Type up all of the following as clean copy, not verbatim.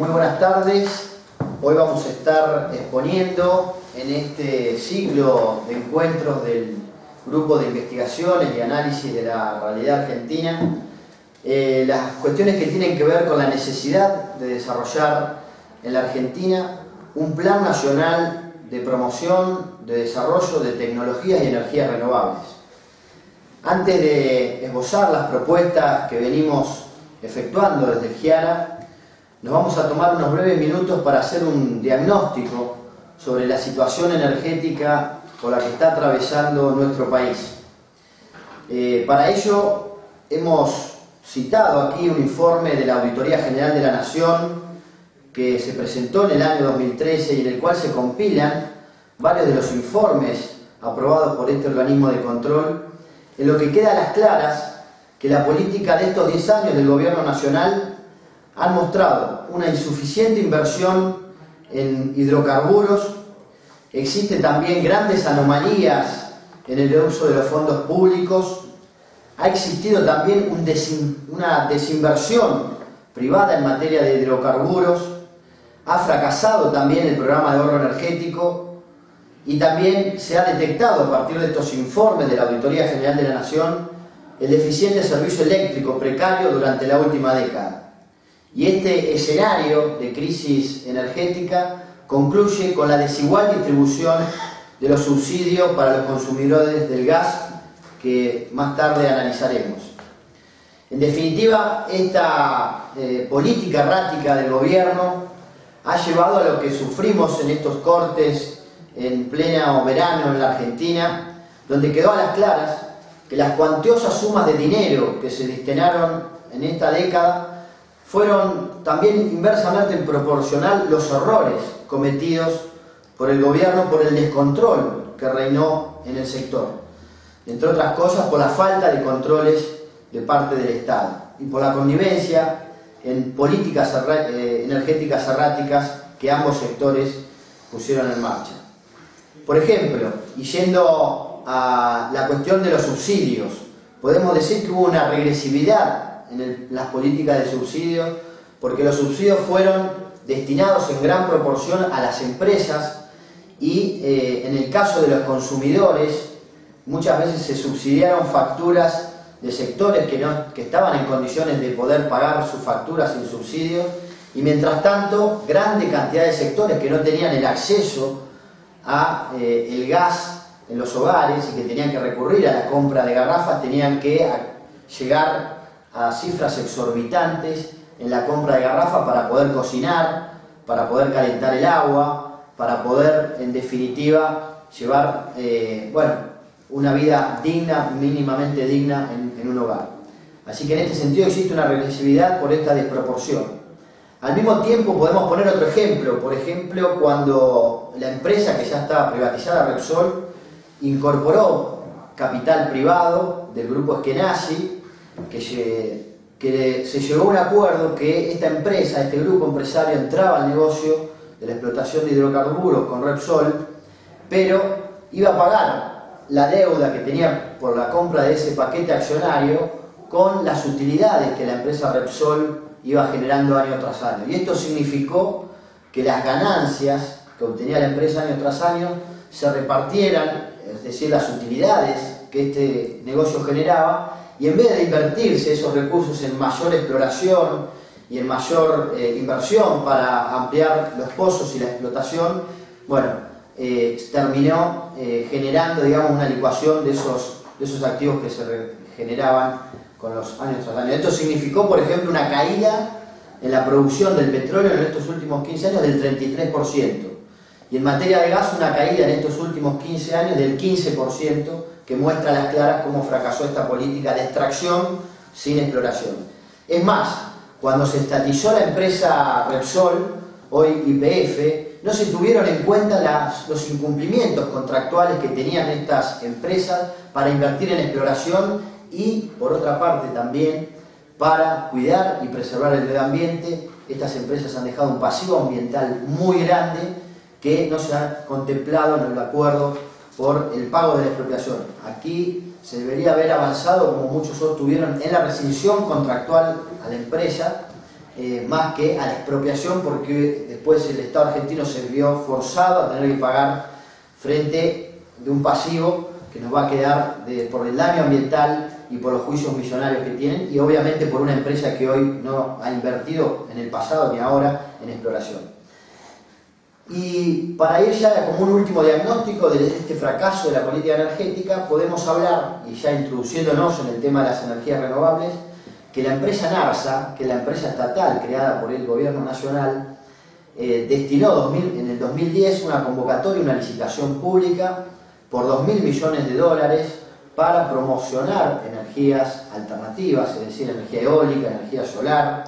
Muy buenas tardes. Hoy vamos a estar exponiendo en este ciclo de encuentros del Grupo de Investigaciones y Análisis de la Realidad Argentina las cuestiones que tienen que ver con la necesidad de desarrollar en la Argentina un plan nacional de promoción, de desarrollo de tecnologías y energías renovables. Antes de esbozar las propuestas que venimos efectuando desde el GIARA, nos vamos a tomar unos breves minutos para hacer un diagnóstico sobre la situación energética por la que está atravesando nuestro país. Para ello hemos citado aquí un informe de la Auditoría General de la Nación que se presentó en el año 2013 y en el cual se compilan varios de los informes aprobados por este organismo de control, en lo que queda a las claras que la política de estos 10 años del Gobierno Nacional han mostrado una insuficiente inversión en hidrocarburos. Existen también grandes anomalías en el uso de los fondos públicos. Ha existido también una desinversión privada en materia de hidrocarburos. Ha fracasado también el programa de ahorro energético y también se ha detectado a partir de estos informes de la Auditoría General de la Nación el deficiente servicio eléctrico precario durante la última década. Y este escenario de crisis energética concluye con la desigual distribución de los subsidios para los consumidores del gas, que más tarde analizaremos. En definitiva, esta política errática del gobierno ha llevado a lo que sufrimos en estos cortes en pleno verano en la Argentina, donde quedó a las claras que las cuantiosas sumas de dinero que se destinaron en esta década fueron también inversamente proporcional los errores cometidos por el gobierno por el descontrol que reinó en el sector, entre otras cosas por la falta de controles de parte del Estado y por la connivencia en políticas energéticas erráticas que ambos sectores pusieron en marcha. Por ejemplo, y yendo a la cuestión de los subsidios, podemos decir que hubo una regresividad en las políticas de subsidios, porque los subsidios fueron destinados en gran proporción a las empresas y en el caso de los consumidores muchas veces se subsidiaron facturas de sectores que estaban en condiciones de poder pagar sus facturas sin subsidios, y mientras tanto grande cantidad de sectores que no tenían el acceso a el gas en los hogares y que tenían que recurrir a la compra de garrafas tenían que llegar a cifras exorbitantes en la compra de garrafas para poder cocinar, para poder calentar el agua, para poder, en definitiva, llevar una vida digna, mínimamente digna en un hogar. Así que en este sentido existe una regresividad por esta desproporción. Al mismo tiempo podemos poner otro ejemplo, por ejemplo, cuando la empresa que ya estaba privatizada, Repsol, incorporó capital privado del grupo Eskenazi, que se llegó a un acuerdo que esta empresa, este grupo empresario, entraba al negocio de la explotación de hidrocarburos con Repsol, pero iba a pagar la deuda que tenía por la compra de ese paquete accionario con las utilidades que la empresa Repsol iba generando año tras año. Y esto significó que las ganancias que obtenía la empresa año tras año se repartieran, es decir, las utilidades que este negocio generaba, y en vez de invertirse esos recursos en mayor exploración y en mayor inversión para ampliar los pozos y la explotación, terminó generando, digamos, una licuación de esos activos que se generaban con los años tras años. Esto significó, por ejemplo, una caída en la producción del petróleo en estos últimos 15 años del 33%. Y en materia de gas, una caída en estos últimos 15 años del 15%, que muestra a las claras cómo fracasó esta política de extracción sin exploración. Es más, cuando se estatizó la empresa Repsol, hoy YPF, no se tuvieron en cuenta los incumplimientos contractuales que tenían estas empresas para invertir en exploración y, por otra parte, también para cuidar y preservar el medio ambiente. Estas empresas han dejado un pasivo ambiental muy grande que no se ha contemplado en el acuerdo por el pago de la expropiación. Aquí se debería haber avanzado, como muchos sostuvieron, en la rescisión contractual a la empresa más que a la expropiación, porque después el Estado argentino se vio forzado a tener que pagar frente de un pasivo que nos va a quedar por el daño ambiental y por los juicios millonarios que tienen, y obviamente por una empresa que hoy no ha invertido en el pasado ni ahora en exploración. Y para ir ya como un último diagnóstico de este fracaso de la política energética, podemos hablar, y ya introduciéndonos en el tema de las energías renovables, que la empresa NARSA, que es la empresa estatal creada por el gobierno nacional, destinó en el 2010 una convocatoria, una licitación pública por 2.000 millones de dólares para promocionar energías alternativas, es decir, energía eólica, energía solar,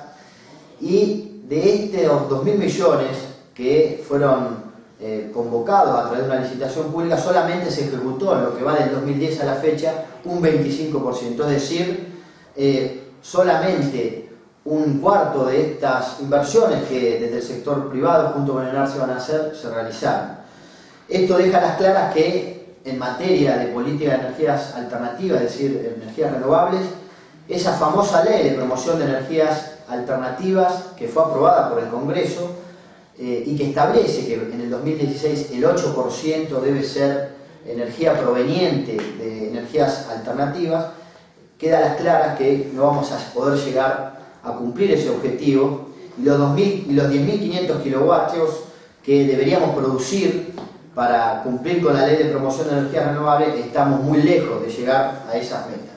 y de estos 2.000 millones que fueron convocados a través de una licitación pública, solamente se ejecutó en lo que va del 2010 a la fecha un 25%, es decir, solamente un cuarto de estas inversiones que desde el sector privado junto con el NARSA van a hacer, se realizaron. Esto deja a las claras que en materia de política de energías alternativas, es decir, energías renovables, esa famosa ley de promoción de energías alternativas que fue aprobada por el Congreso y que establece que en el 2016 el 8% debe ser energía proveniente de energías alternativas, queda a las claras que no vamos a poder llegar a cumplir ese objetivo, y los 10.500 kilovatios que deberíamos producir para cumplir con la ley de promoción de energías renovables, estamos muy lejos de llegar a esas metas.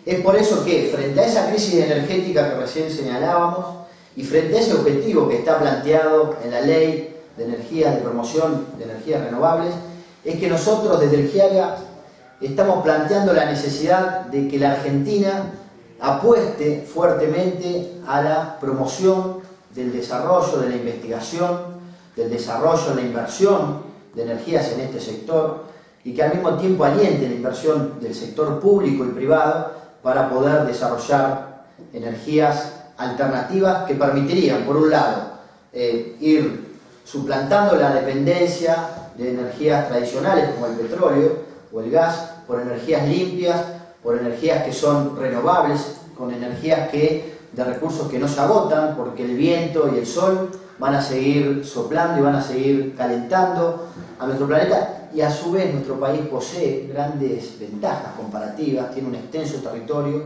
Es por eso que, frente a esa crisis energética que recién señalábamos, y frente a ese objetivo que está planteado en la ley de energías, de promoción de energías renovables, es que nosotros desde el GIAGA estamos planteando la necesidad de que la Argentina apueste fuertemente a la promoción del desarrollo, de la investigación, del desarrollo, de la inversión de energías en este sector, y que al mismo tiempo aliente la inversión del sector público y privado para poder desarrollar energías alternativas que permitirían, por un lado, ir suplantando la dependencia de energías tradicionales como el petróleo o el gas, por energías limpias, por energías que son renovables, con energías de recursos que no se agotan, porque el viento y el sol van a seguir soplando y van a seguir calentando a nuestro planeta, y a su vez nuestro país posee grandes ventajas comparativas, tiene un extenso territorio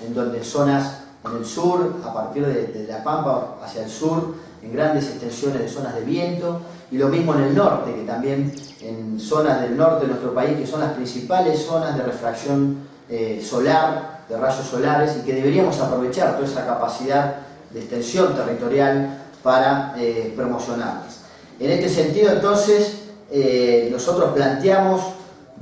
en donde zonas en el sur, a partir de La Pampa hacia el sur, en grandes extensiones de zonas de viento, y lo mismo en el norte, que también en zonas del norte de nuestro país, que son las principales zonas de refracción solar, de rayos solares, y que deberíamos aprovechar toda esa capacidad de extensión territorial para promocionarlas. En este sentido, entonces, nosotros planteamos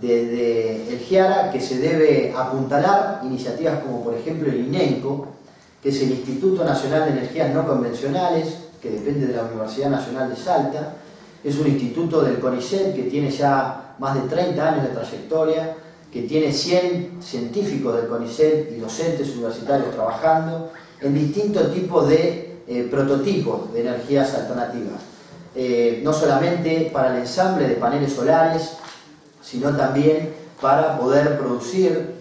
desde el GIARA que se debe apuntalar iniciativas como, por ejemplo, el INENCO, que es el Instituto Nacional de Energías No Convencionales, que depende de la Universidad Nacional de Salta. Es un instituto del CONICET que tiene ya más de 30 años de trayectoria, que tiene 100 científicos del CONICET y docentes universitarios trabajando en distintos tipos de prototipos de energías alternativas. No solamente para el ensamble de paneles solares, sino también para poder producir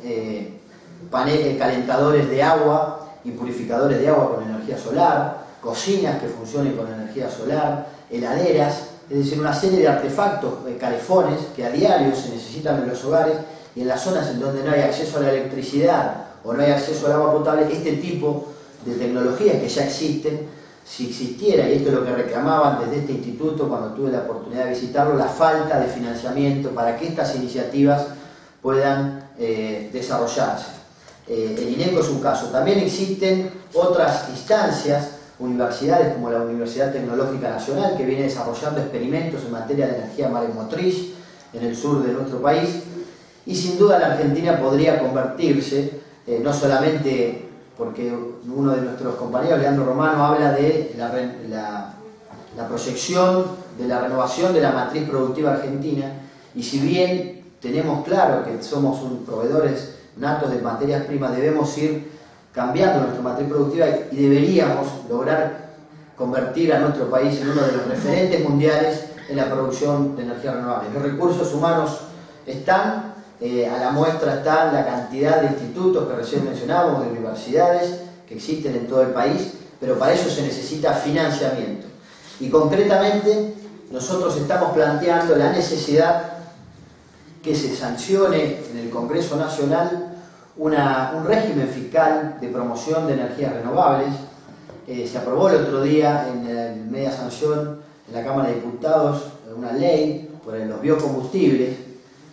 calentadores de agua y purificadores de agua con energía solar, cocinas que funcionen con energía solar, heladeras, es decir, una serie de artefactos, calefones que a diario se necesitan en los hogares, y en las zonas en donde no hay acceso a la electricidad o no hay acceso al agua potable, este tipo de tecnologías que ya existen, si existiera, y esto es lo que reclamaban desde este instituto cuando tuve la oportunidad de visitarlo, la falta de financiamiento para que estas iniciativas puedan desarrollarse. El INENCO es un caso. También existen otras instancias, universidades como la Universidad Tecnológica Nacional, que viene desarrollando experimentos en materia de energía maremotriz en el sur de nuestro país, y sin duda la Argentina podría convertirse, no solamente porque uno de nuestros compañeros, Leandro Romano, habla de la proyección de la renovación de la matriz productiva argentina, y si bien tenemos claro que somos proveedores natos de materias primas, debemos ir cambiando nuestra matriz productiva y deberíamos lograr convertir a nuestro país en uno de los referentes mundiales en la producción de energías renovables. Los recursos humanos están, a la muestra está la cantidad de institutos que recién mencionábamos, de universidades que existen en todo el país, pero para eso se necesita financiamiento. Y concretamente nosotros estamos planteando la necesidad que se sancione en el Congreso Nacional un régimen fiscal de promoción de energías renovables. Se aprobó el otro día en media sanción en la Cámara de Diputados una ley por los biocombustibles,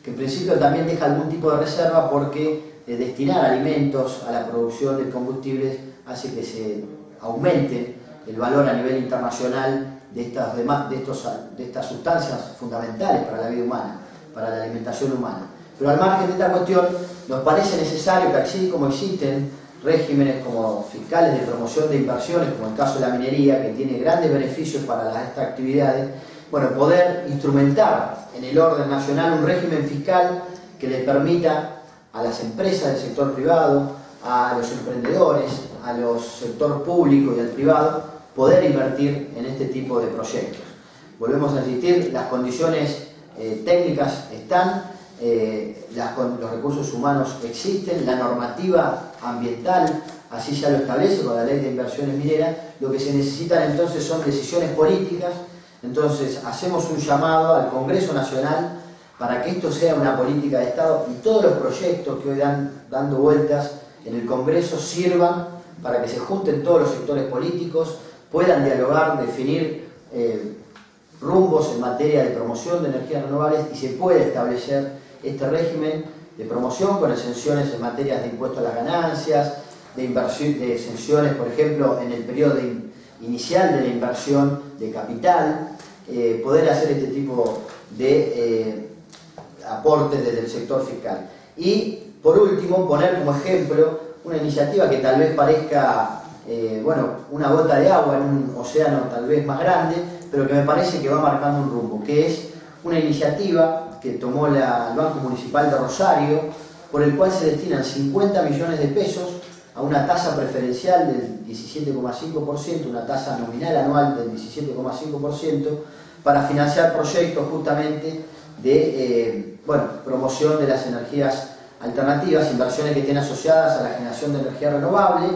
que en principio también deja algún tipo de reserva porque destinar alimentos a la producción de combustibles hace que se aumente el valor a nivel internacional de estas sustancias fundamentales para la vida humana, para la alimentación humana. Pero al margen de esta cuestión, nos parece necesario que así como existen regímenes como fiscales de promoción de inversiones, como el caso de la minería, que tiene grandes beneficios para estas actividades, bueno, poder instrumentar en el orden nacional un régimen fiscal que le permita a las empresas del sector privado, a los emprendedores, a los sector público y al privado, poder invertir en este tipo de proyectos. Volvemos a insistir, las condiciones técnicas están, los recursos humanos existen, la normativa ambiental así ya lo establece con la ley de inversiones mineras. Lo que se necesitan entonces son decisiones políticas. Entonces hacemos un llamado al Congreso Nacional para que esto sea una política de Estado y todos los proyectos que hoy dando vueltas en el Congreso sirvan para que se junten todos los sectores políticos, puedan dialogar, definir rumbos en materia de promoción de energías renovables y se puede establecer este régimen de promoción con exenciones en materias de impuestos a las ganancias, de exenciones, por ejemplo, en el periodo inicial de la inversión de capital, poder hacer este tipo de aportes desde el sector fiscal. Y, por último, poner como ejemplo una iniciativa que tal vez parezca una gota de agua en un océano tal vez más grande, pero que me parece que va marcando un rumbo, que es una iniciativa que tomó el Banco Municipal de Rosario, por el cual se destinan 50 millones de pesos a una tasa preferencial del 17,5%, una tasa nominal anual del 17,5%, para financiar proyectos justamente de promoción de las energías alternativas, inversiones que estén asociadas a la generación de energía renovable,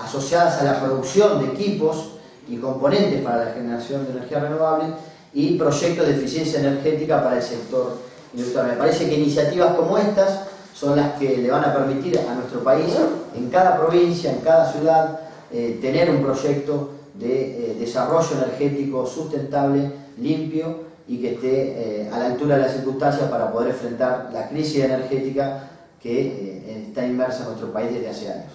asociadas a la producción de equipos y componentes para la generación de energía renovable y proyectos de eficiencia energética para el sector industrial. Me parece que iniciativas como estas son las que le van a permitir a nuestro país, en cada provincia, en cada ciudad, tener un proyecto de desarrollo energético sustentable, limpio y que esté a la altura de las circunstancias para poder enfrentar la crisis energética que está inmersa en nuestro país desde hace años.